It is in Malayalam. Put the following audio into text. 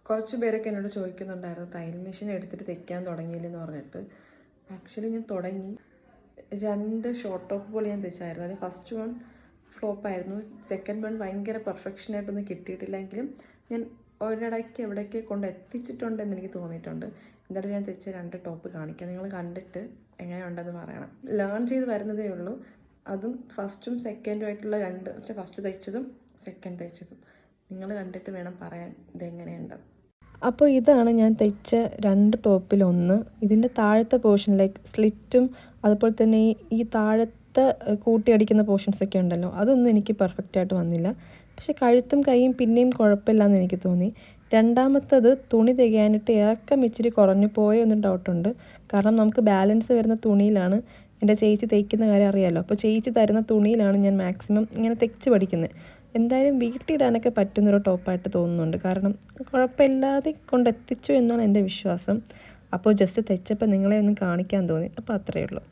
കുറച്ച് പേരൊക്കെ എന്നോട് ചോദിക്കുന്നുണ്ടായിരുന്നു തയ്യൽ മെഷീൻ എടുത്തിട്ട് തയ്ക്കാൻ തുടങ്ങിയില്ലെന്ന് പറഞ്ഞിട്ട്. ആക്ച്വലി ഞാൻ തുടങ്ങി. 2 ഷോർട്ട് ടോപ്പ് പോലെ ഞാൻ തയ്ച്ചായിരുന്നു. അതിൽ ഫസ്റ്റ് വൺ ഫ്ലോപ്പായിരുന്നു. സെക്കൻഡ് വൺ ഭയങ്കര പെർഫെക്ഷനായിട്ടൊന്നും കിട്ടിയിട്ടില്ലെങ്കിലും ഞാൻ ഒരിടയ്ക്ക് എവിടേക്ക് കൊണ്ട് എത്തിച്ചിട്ടുണ്ടെന്ന് എനിക്ക് തോന്നിയിട്ടുണ്ട്. എന്തായാലും ഞാൻ തയ്ച്ച 2 ടോപ്പ് കാണിക്കാം. നിങ്ങൾ കണ്ടിട്ട് എങ്ങനെയുണ്ടെന്ന് പറയണം. ലേൺ ചെയ്ത് വരുന്നതേ ഉള്ളൂ. അതും ഫസ്റ്റും സെക്കൻഡും ആയിട്ടുള്ള 2 ഫസ്റ്റ് തയ്ച്ചതും സെക്കൻഡ് തയ്ച്ചതും നിങ്ങൾ കണ്ടിട്ട് വേണം പറയാൻ ഇതെങ്ങനെയുണ്ട്. അപ്പോൾ ഇതാണ് ഞാൻ തയ്ച്ച 2 ടോപ്പിലൊന്ന്. ഇതിൻ്റെ താഴത്തെ പോർഷൻ ലൈക്ക് സ്ലിറ്റും അതുപോലെ തന്നെ ഈ താഴത്തെ കൂട്ടിയടിക്കുന്ന പോർഷൻസൊക്കെ ഉണ്ടല്ലോ, അതൊന്നും എനിക്ക് പെർഫെക്റ്റായിട്ട് വന്നില്ല. പക്ഷെ കഴുത്തും കൈയും പിന്നെയും കുഴപ്പമില്ലാന്ന് എനിക്ക് തോന്നി. രണ്ടാമത്തത് തുണി തികയാനിട്ട് ഇറക്കം ഇച്ചിരി കുറഞ്ഞു പോയൊന്നും ഡൗട്ടുണ്ട്. കാരണം നമുക്ക് ബാലൻസ് വരുന്ന തുണിയിലാണ്, എൻ്റെ ചേച്ചി തയ്ക്കുന്ന കാര്യം അറിയാമല്ലോ, അപ്പോൾ ചേച്ചി തരുന്ന തുണിയിലാണ് ഞാൻ മാക്സിമം ഇങ്ങനെ തയ്ച്ച് പഠിക്കുന്നത്. എന്തായാലും വീട്ടിലിടാനൊക്കെ പറ്റുന്നൊരു ടോപ്പായിട്ട് തോന്നുന്നുണ്ട്. കാരണം കുഴപ്പമില്ലാതെ കൊണ്ടെത്തിച്ചു എന്നാണ് എൻ്റെ വിശ്വാസം. അപ്പോൾ ജസ്റ്റ് തയ്ച്ചപ്പോൾ നിങ്ങളെ ഒന്ന് കാണിക്കാൻ തോന്നി. അപ്പോൾ അത്രയേ ഉള്ളൂ.